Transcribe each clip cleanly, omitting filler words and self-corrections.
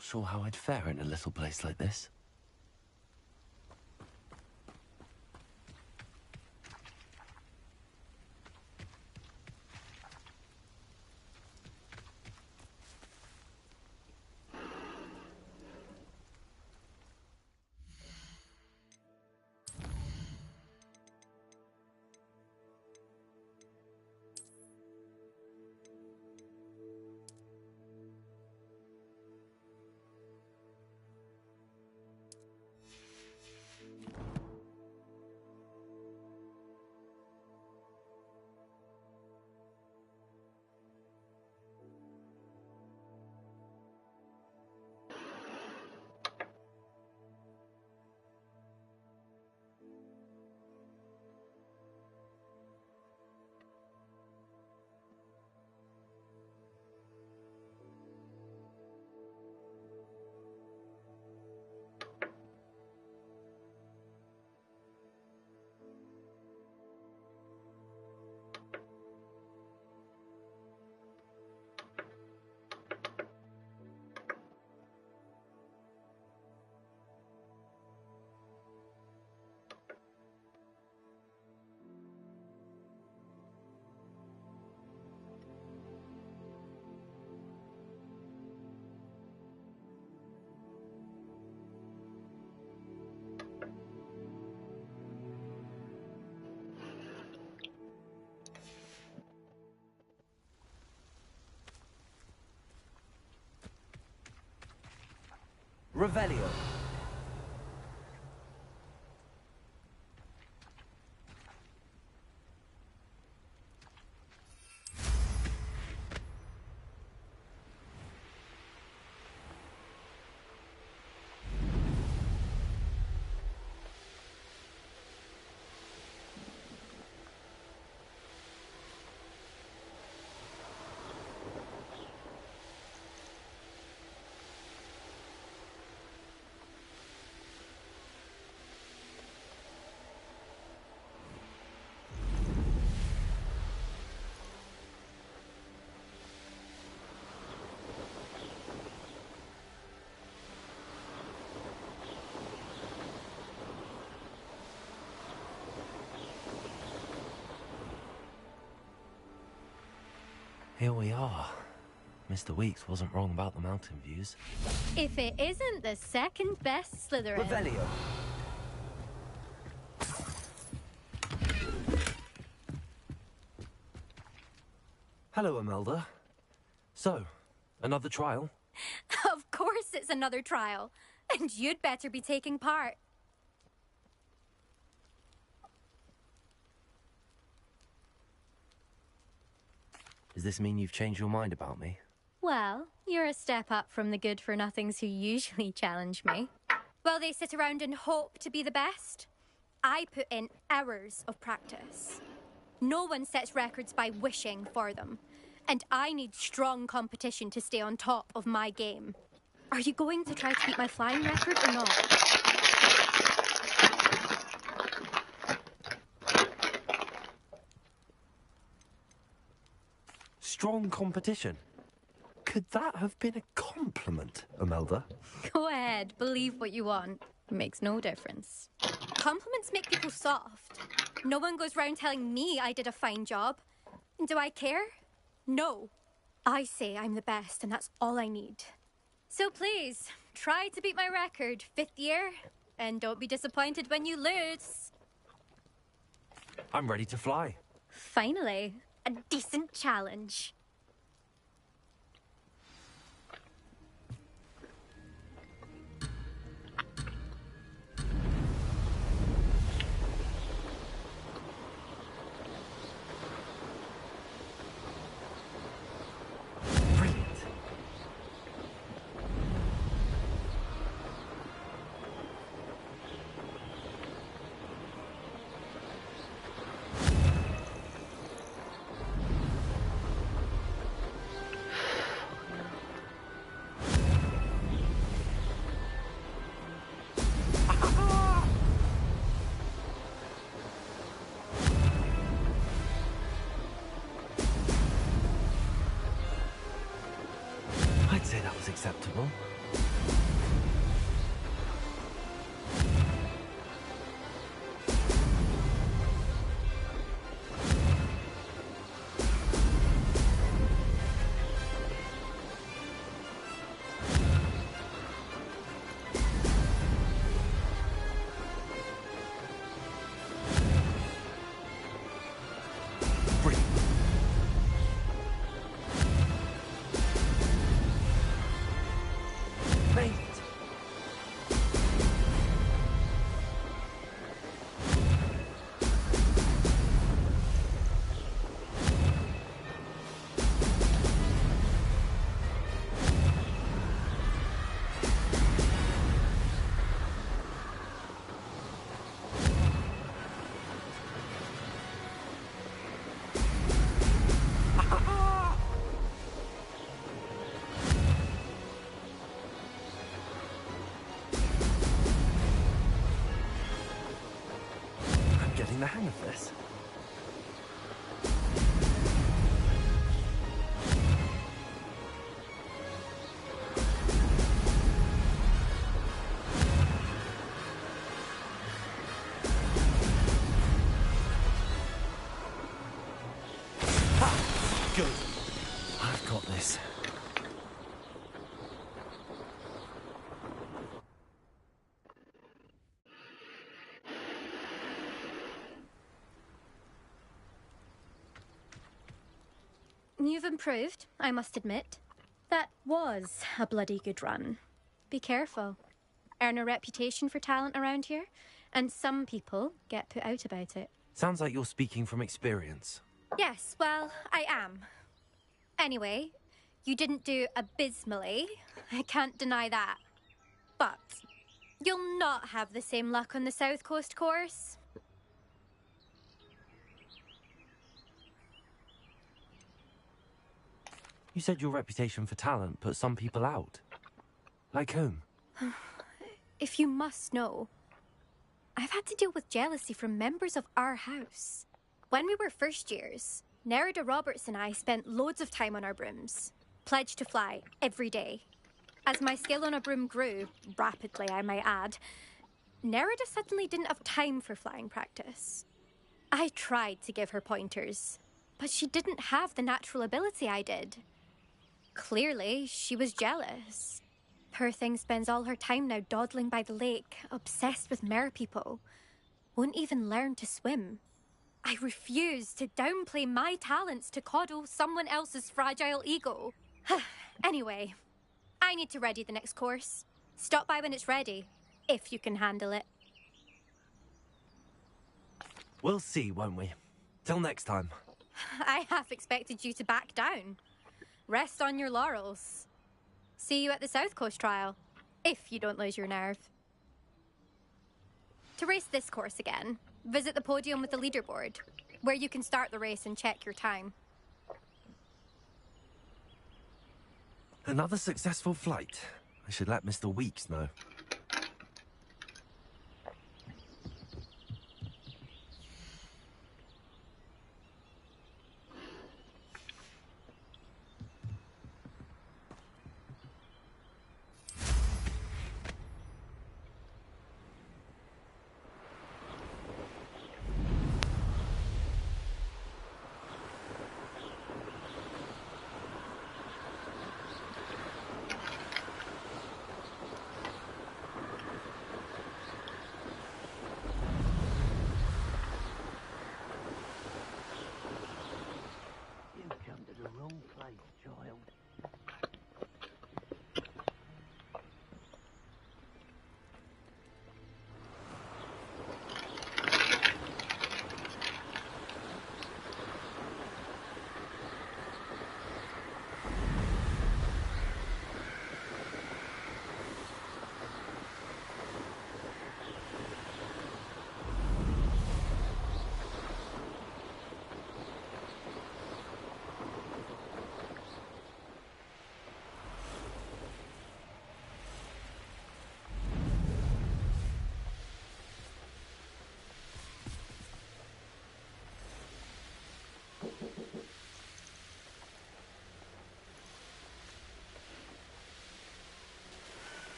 not sure how I'd fare in a little place like this. Revelio. Here we are. Mr. Weeks wasn't wrong about the mountain views. If it isn't the second best Slytherin. Revelio. Hello, Imelda. So, another trial? Of course it's another trial. And you'd better be taking part. Does this mean you've changed your mind about me? Well, you're a step up from the good-for-nothings who usually challenge me. While they sit around and hope to be the best, I put in hours of practice. No one sets records by wishing for them. And I need strong competition to stay on top of my game. Are you going to try to beat my flying record or not? Strong competition? Could that have been a compliment, Imelda? Go ahead, believe what you want. It makes no difference. Compliments make people soft. No one goes round telling me I did a fine job. And do I care? No. I say I'm the best, and that's all I need. So please, try to beat my record, 5th year, and don't be disappointed when you lose. I'm ready to fly. Finally, a decent challenge. I'd say that was acceptable. getting the hang of this. Ha! Good. I've got this. You've improved, I must admit. That was a bloody good run. Be careful. Earn a reputation for talent around here, and some people get put out about it. Sounds like you're speaking from experience. Yes, well, I am. Anyway, you didn't do abysmally. I can't deny that. But you'll not have the same luck on the South Coast course. You said your reputation for talent put some people out. Like whom? If you must know, I've had to deal with jealousy from members of our house. When we were first years, Nerida Roberts and I spent loads of time on our brooms, pledged to fly every day. As my skill on a broom grew, rapidly I might add, Nerida suddenly didn't have time for flying practice. I tried to give her pointers, but she didn't have the natural ability I did. Clearly, she was jealous. Poor thing spends all her time now dawdling by the lake, obsessed with merpeople. Won't even learn to swim. I refuse to downplay my talents to coddle someone else's fragile ego. Anyway, I need to ready the next course. Stop by when it's ready, if you can handle it. We'll see, won't we? Till next time. I half expected you to back down. Rest on your laurels. See you at the South Coast trial, if you don't lose your nerve. To race this course again, visit the podium with the leaderboard, where you can start the race and check your time. Another successful flight. I should let Mr. Weeks know.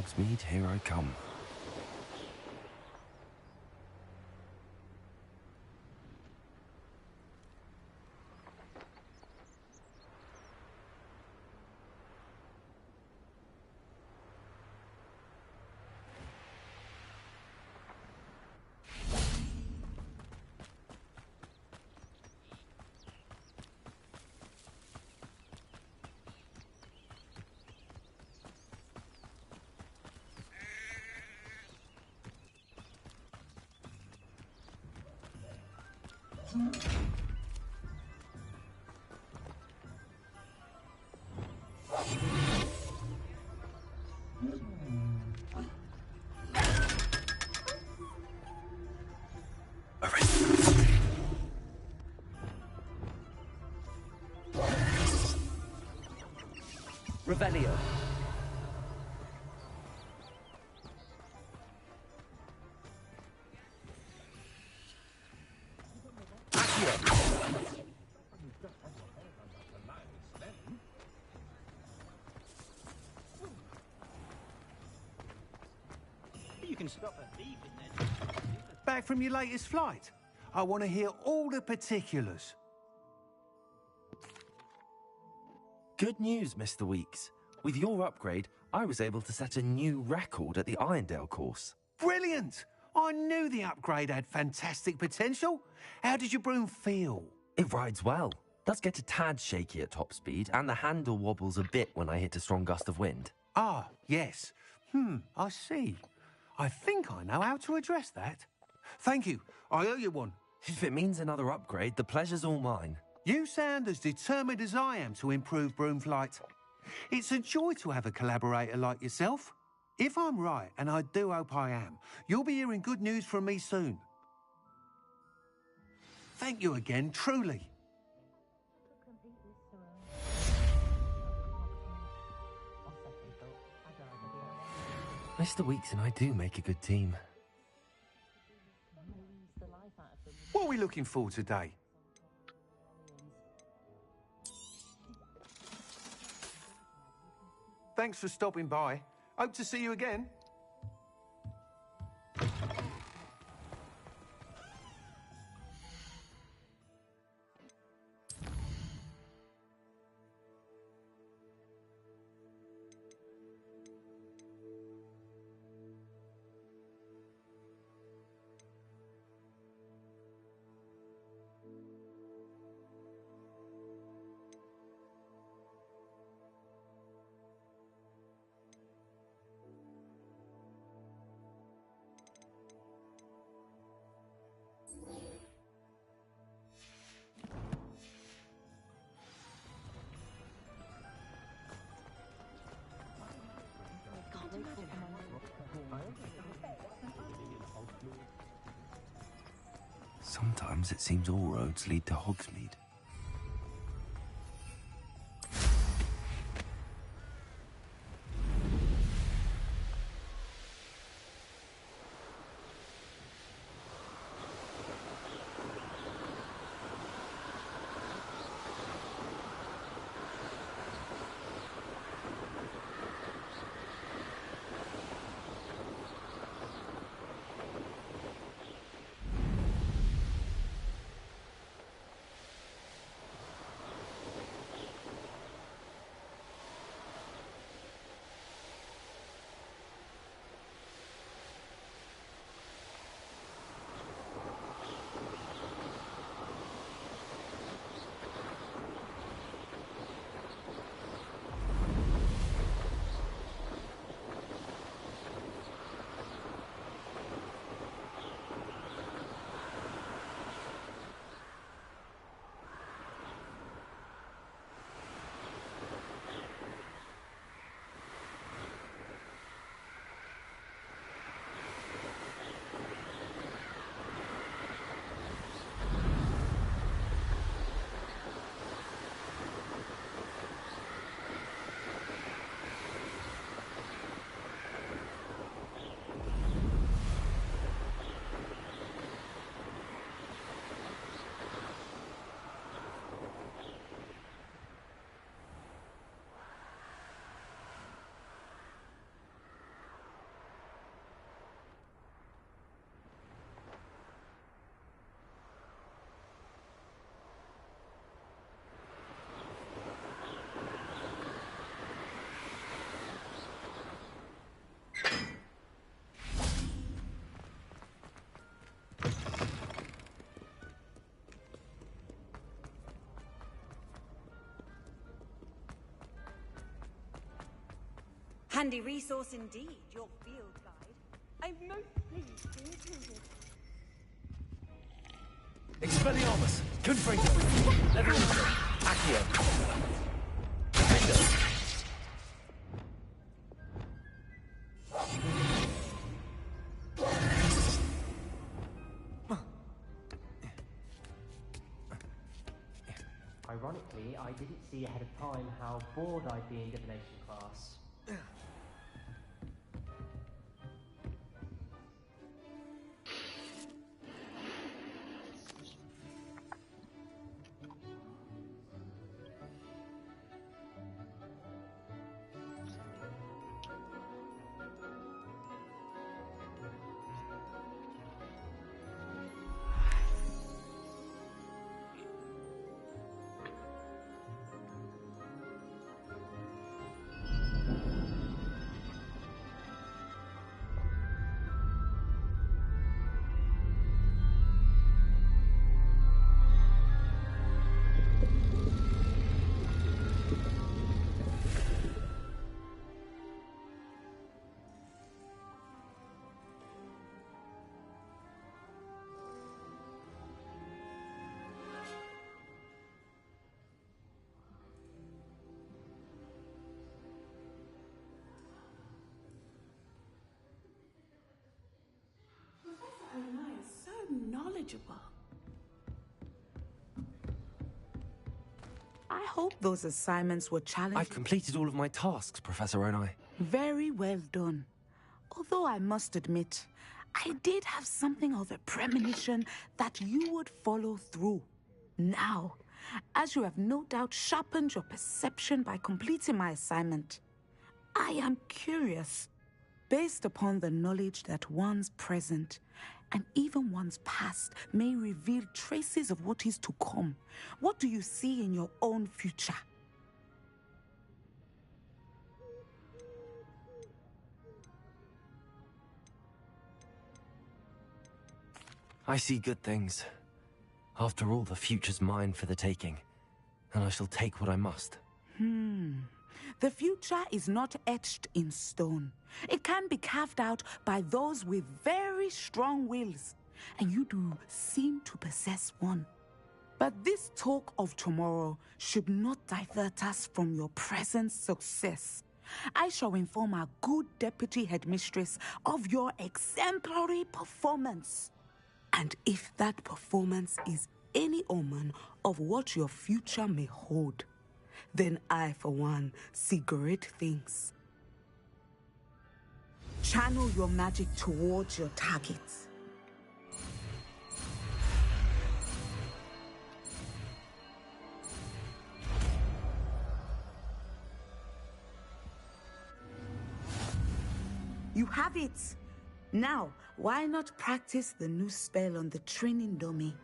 Hogsmeade, here I come. Revelio. You can stop a thief in there. Back from your latest flight? I want to hear all the particulars. Good news, Mr. Weeks. With your upgrade, I was able to set a new record at the Irondale course. Brilliant! I knew the upgrade had fantastic potential. How did your broom feel? It rides well. Does get a tad shaky at top speed, and the handle wobbles a bit when I hit a strong gust of wind. Ah, yes. I see. I think I know how to address that. Thank you. I owe you one. If it means another upgrade, the pleasure's all mine. You sound as determined as I am to improve broom flight. It's a joy to have a collaborator like yourself. If I'm right, and I do hope I am, you'll be hearing good news from me soon. Thank you again, truly. Mr. Weeks and I do make a good team. What are we looking for today? Thanks for stopping by. Hope to see you again. Sometimes it seems all roads lead to Hogsmeade. Handy resource indeed, your field guide. I'm most pleased to include it. Expelliarmus! Confringo! Levioso! Accio! Defender! Ironically, I didn't see ahead of time how bored I'd be in divination class. Onai is so knowledgeable. I hope those assignments were challenging. I've completed all of my tasks, Professor Onai. Very well done. Although I must admit, I did have something of a premonition that you would follow through. Now, as you have no doubt sharpened your perception by completing my assignment, I am curious, based upon the knowledge that one's present and even one's past may reveal traces of what is to come. What do you see in your own future? I see good things. After all, the future's mine for the taking, and I shall take what I must. The future is not etched in stone. It can be carved out by those with very strong wills, and you do seem to possess one. But this talk of tomorrow should not divert us from your present success. I shall inform our good deputy headmistress of your exemplary performance. And if that performance is any omen of what your future may hold, then I, for one, see great things. Channel your magic towards your targets. You have it! Now, why not practice the new spell on the training dummy?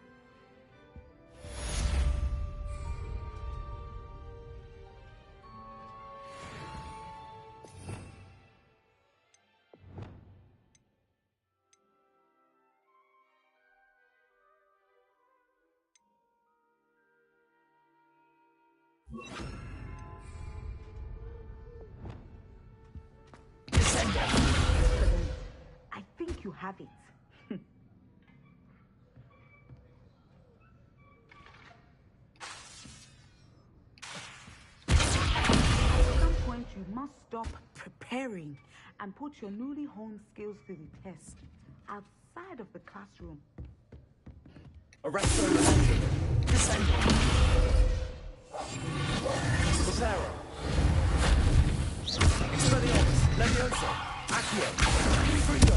I think you have it. At some point, you must stop preparing and put your newly honed skills to the test outside of the classroom. Arresto Descendo. Cesaro. Expelliarmus. Levioso. Accio. Confringo.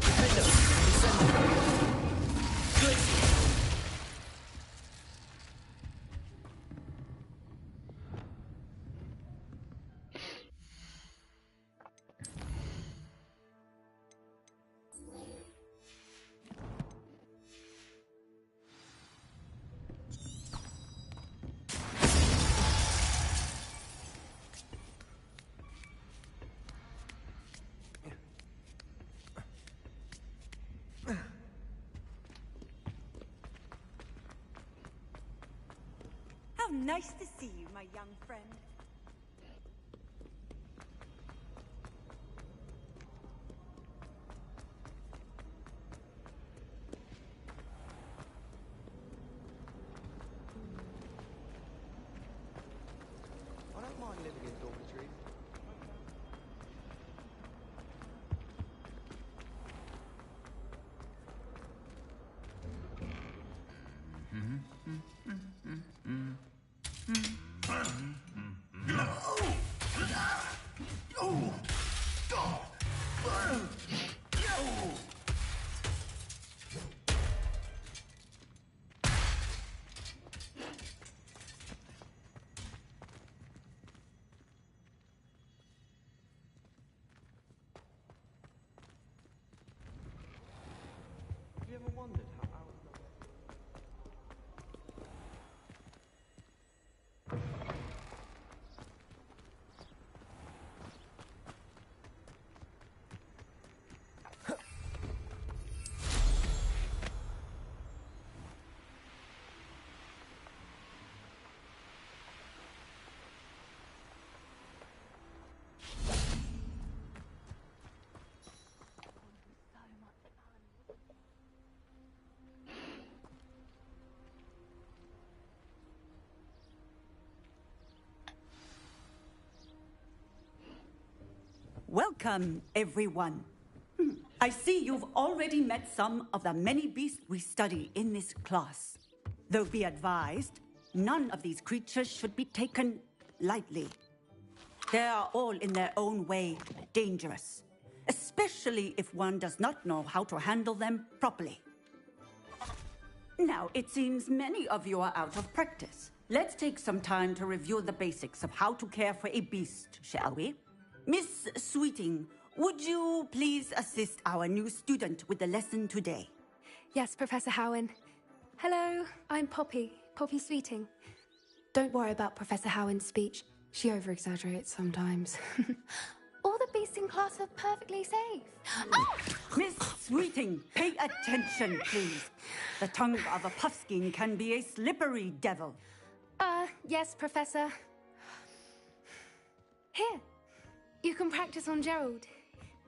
Defender. Descendo. Glitzy. How nice to see you, my young friend. Welcome, everyone. I see you've already met some of the many beasts we study in this class. Though be advised, none of these creatures should be taken lightly. They are all in their own way dangerous, especially if one does not know how to handle them properly. Now, it seems many of you are out of practice. Let's take some time to review the basics of how to care for a beast, shall we? Miss Sweeting, would you please assist our new student with the lesson today? Yes, Professor Howen. Hello, I'm Poppy Sweeting. Don't worry about Professor Howen's speech. She over-exaggerates sometimes. All the beasts in class are perfectly safe. Miss Sweeting, pay attention, please. The tongue of a puffskein can be a slippery devil. Yes, Professor. Here, you can practice on Gerald.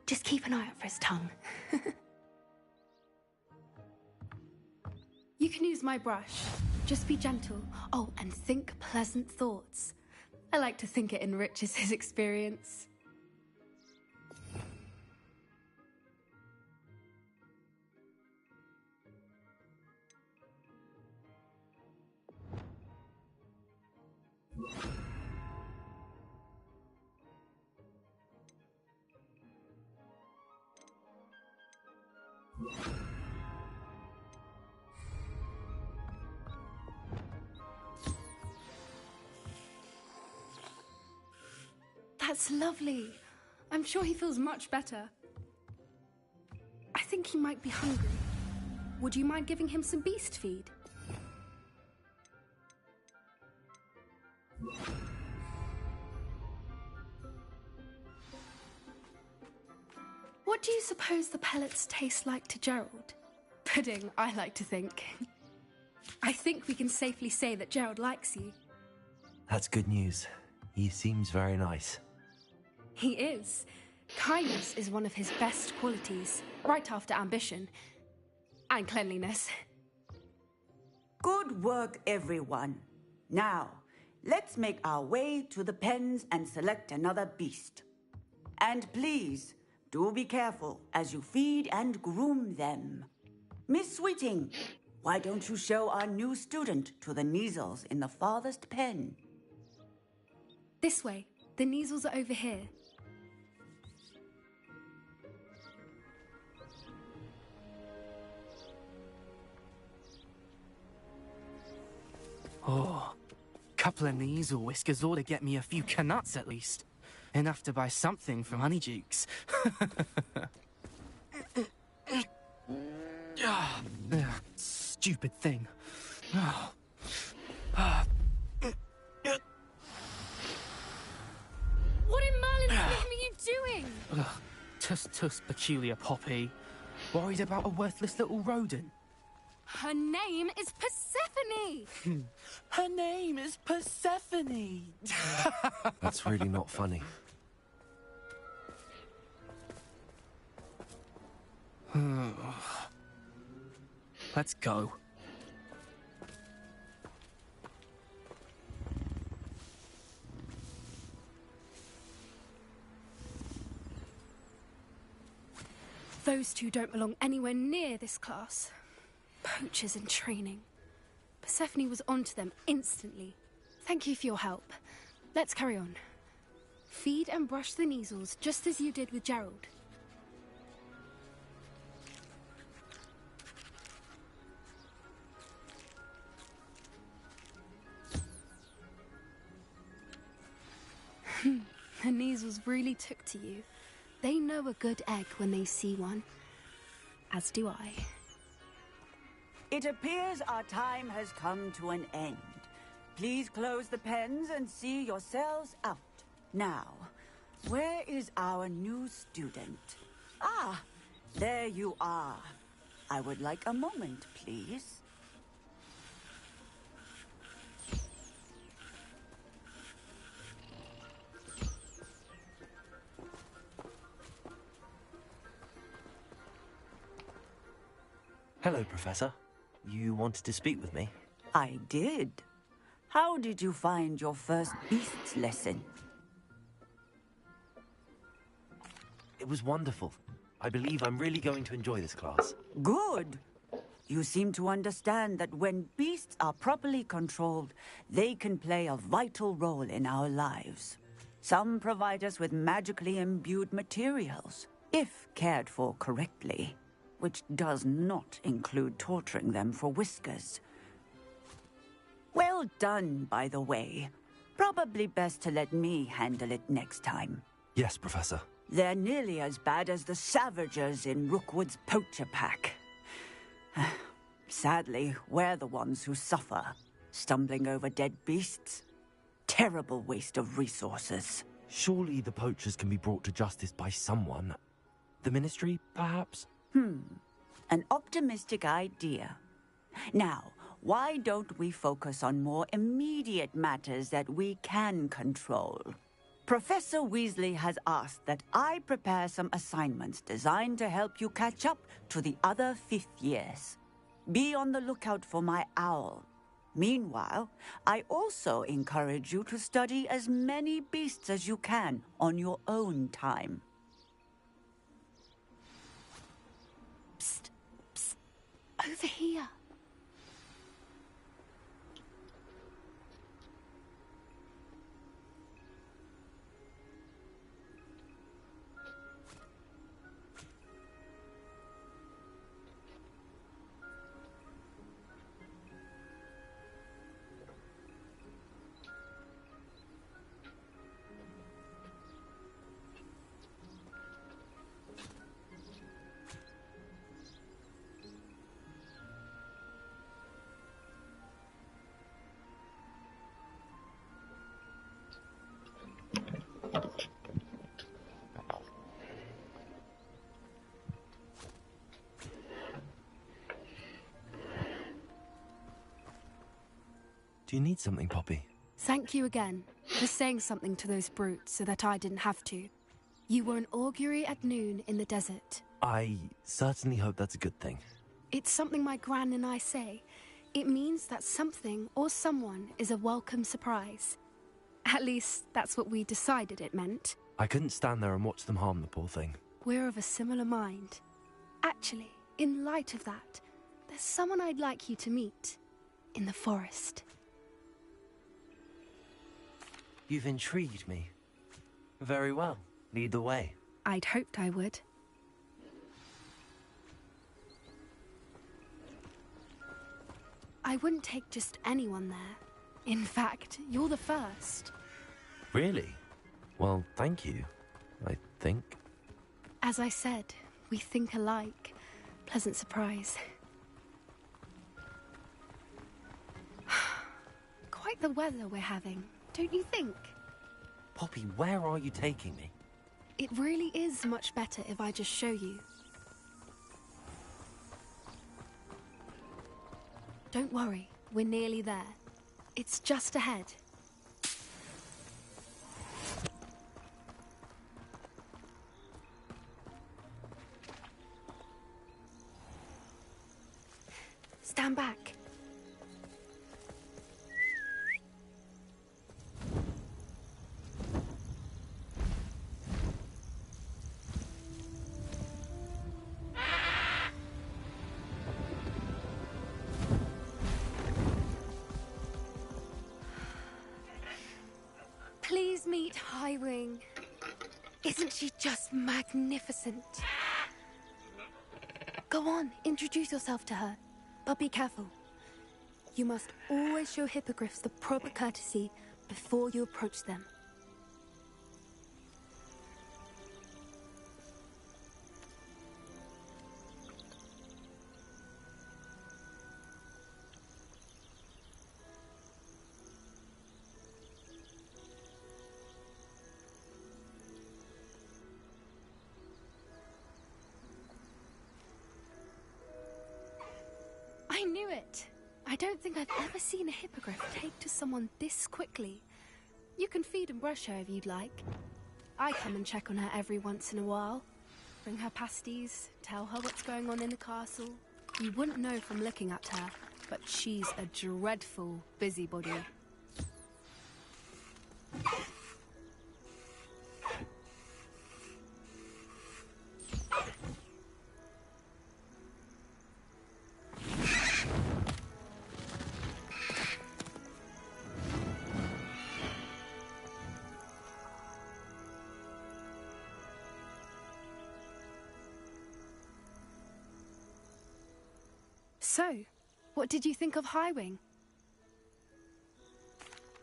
Just keep an eye out for his tongue. You can use my brush. Just be gentle. Oh, and think pleasant thoughts. I like to think it enriches his experience. That's lovely. I'm sure he feels much better. I think he might be hungry. Would you mind giving him some beast feed? What do you suppose the pellets taste like to Gerald? Pudding, I like to think. I think we can safely say that Gerald likes you. That's good news. He seems very nice. He is. Kindness is one of his best qualities, right after ambition and cleanliness. Good work, everyone. Now, let's make our way to the pens and select another beast. And please, do be careful as you feed and groom them. Miss Sweeting, why don't you show our new student to the Neasels in the farthest pen? This way. The Neasels are over here. Oh, couple of Neasel whiskers ought to get me a few canuts at least. Enough to buy something from Honeydukes. Stupid thing. What in Merlin's name are you doing? Tuss, peculiar Poppy. Worried about a worthless little rodent. Her name is Persephone! Her name is Persephone! That's really not funny. Let's go. Those two don't belong anywhere near this class. Poachers in training. Persephone was onto them instantly. Thank you for your help. Let's carry on. Feed and brush the Neasels just as you did with Gerald. The Neasels really took to you. They know a good egg when they see one. As do I. It appears our time has come to an end. Please close the pens and see yourselves out. Now, where is our new student? Ah, there you are. I would like a moment, please. Hello, Professor. You wanted to speak with me? I did. How did you find your first beasts lesson? was wonderful. I believe I'm really going to enjoy this class. Good. You seem to understand that when beasts are properly controlled, they can play a vital role in our lives. Some provide us with magically imbued materials, if cared for correctly, which does not include torturing them for whiskers. Well done, by the way. Probably best to let me handle it next time. Yes, Professor. They're nearly as bad as the Savagers in Rookwood's poacher pack. Sadly, we're the ones who suffer, stumbling over dead beasts. Terrible waste of resources. Surely the poachers can be brought to justice by someone. The Ministry, perhaps? An optimistic idea. Now, why don't we focus on more immediate matters that we can control? Professor Weasley has asked that I prepare some assignments designed to help you catch up to the other fifth years. Be on the lookout for my owl. Meanwhile, I also encourage you to study as many beasts as you can on your own time. Psst, psst, over here. Do you need something, Poppy? Thank you again for saying something to those brutes so that I didn't have to. You were an augury at noon in the desert. I certainly hope that's a good thing. It's something my gran and I say. It means that something or someone is a welcome surprise. At least, that's what we decided it meant. I couldn't stand there and watch them harm the poor thing. We're of a similar mind. Actually, in light of that, there's someone I'd like you to meet. In the forest. You've intrigued me. Very well. Lead the way. I'd hoped I would. I wouldn't take just anyone there. In fact, you're the first. Really? Well, thank you, I think. As I said, we think alike. Pleasant surprise. Quite the weather we're having, don't you think? Poppy, where are you taking me? It really is much better if I just show you. Don't worry, we're nearly there. It's just ahead. Stand back. Please meet Highwing. Isn't she just magnificent? Go on, introduce yourself to her. But be careful. You must always show hippogriffs the proper courtesy before you approach them. I knew it! I don't think I've ever seen a hippogriff take to someone this quickly. You can feed and brush her if you'd like. I come and check on her every once in a while. Bring her pasties, tell her what's going on in the castle. You wouldn't know from looking at her, but she's a dreadful busybody. So, what did you think of Highwing?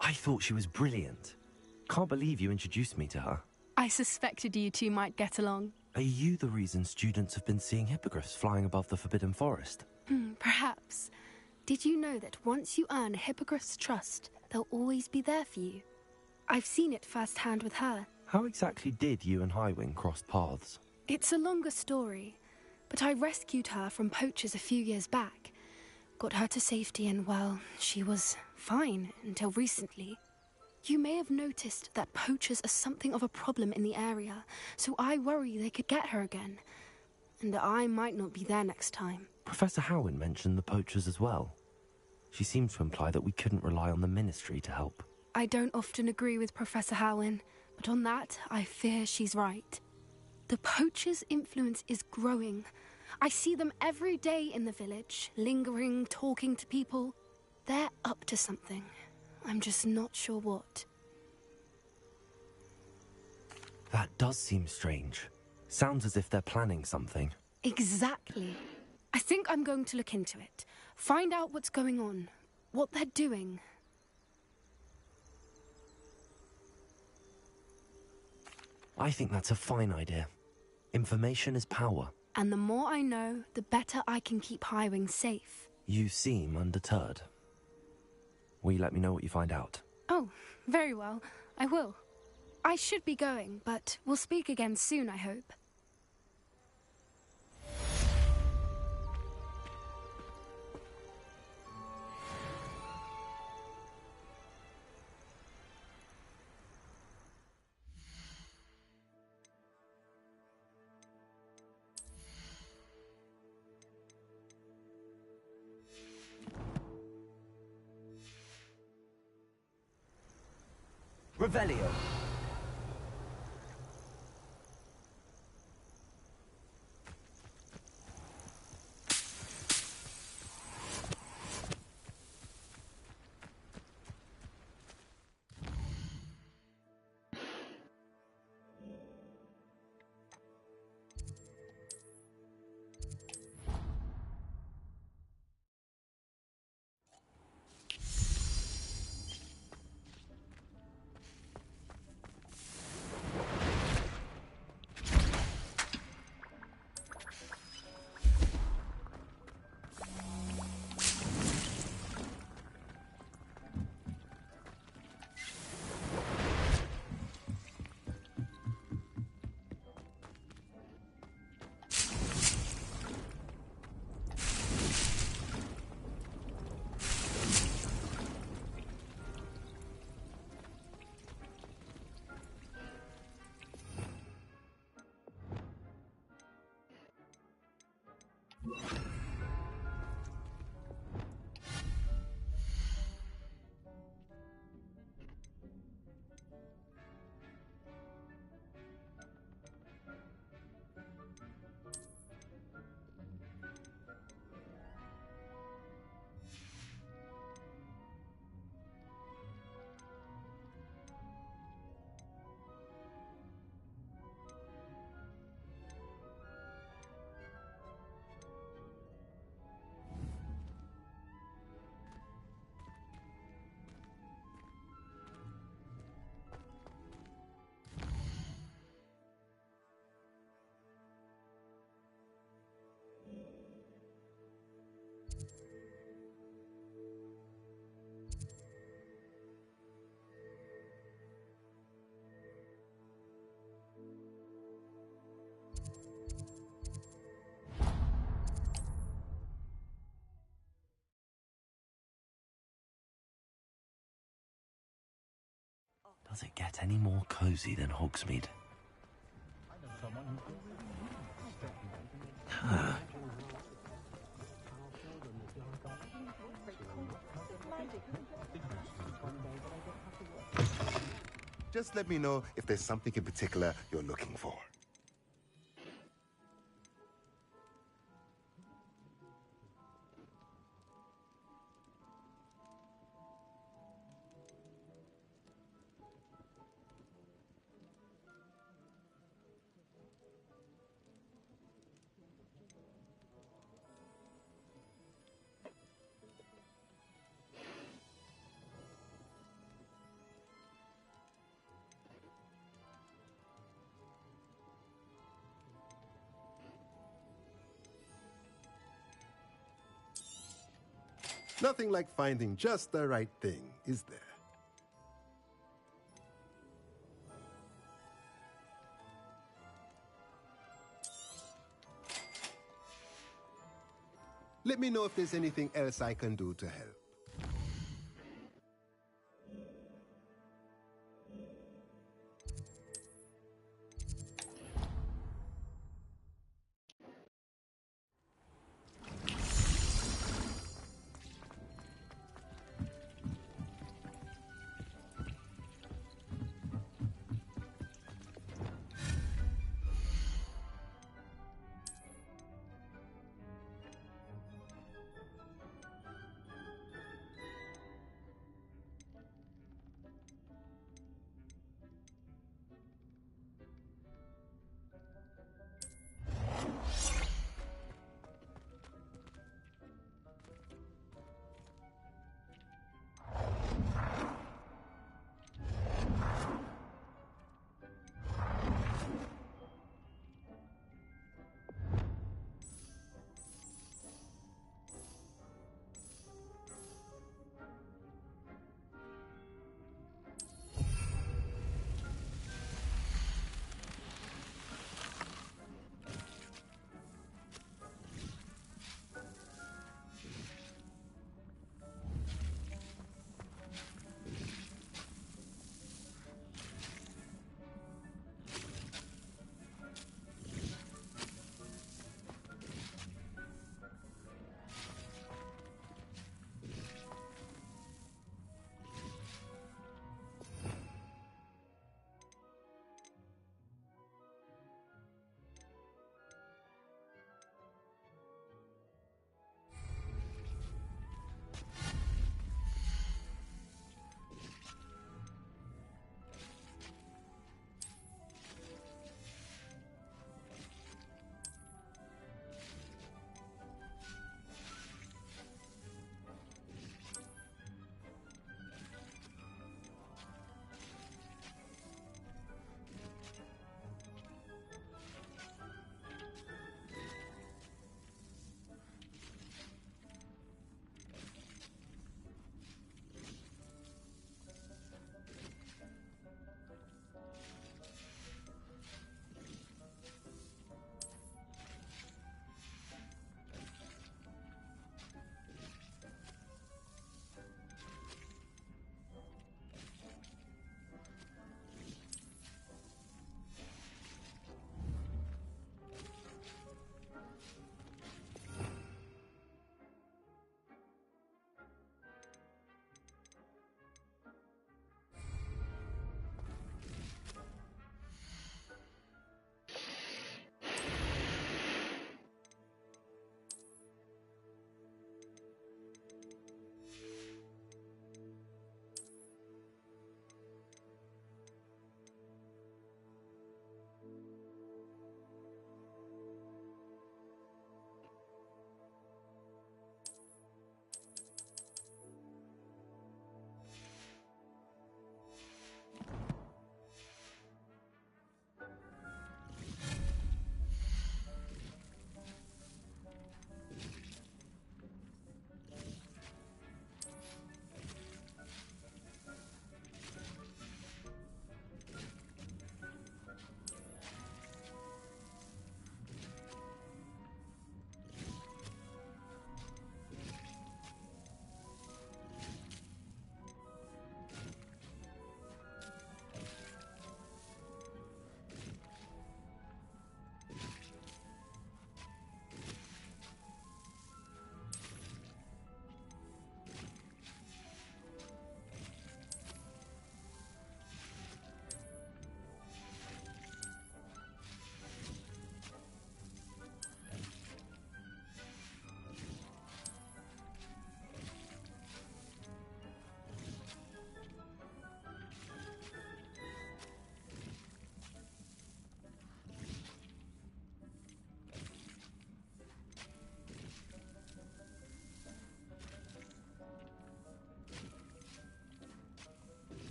I thought she was brilliant. Can't believe you introduced me to her. I suspected you two might get along. Are you the reason students have been seeing hippogriffs flying above the Forbidden Forest? Perhaps. Did you know that once you earn a hippogriff's trust, they'll always be there for you? I've seen it firsthand with her. How exactly did you and Highwing cross paths? It's a longer story, but I rescued her from poachers a few years back. Got her to safety and, well, she was fine until recently. You may have noticed that poachers are something of a problem in the area, so I worry they could get her again. And I might not be there next time. Professor Howin mentioned the poachers as well. She seemed to imply that we couldn't rely on the Ministry to help. I don't often agree with Professor Howin, but on that, I fear she's right. The poachers' influence is growing. I see them every day in the village, lingering, talking to people. They're up to something. I'm just not sure what. That does seem strange. Sounds as if they're planning something. Exactly. I think I'm going to look into it. Find out what's going on. What they're doing. I think that's a fine idea. Information is power. And the more I know, the better I can keep Highwing safe. You seem undeterred. Will you let me know what you find out? Oh, very well. I will. I should be going, but we'll speak again soon, I hope. Revelio. Does it get any more cozy than Hogsmeade? Just let me know if there's something in particular you're looking for. Nothing like finding just the right thing, is there? Let me know if there's anything else I can do to help.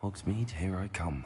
Hogsmeade, here I come.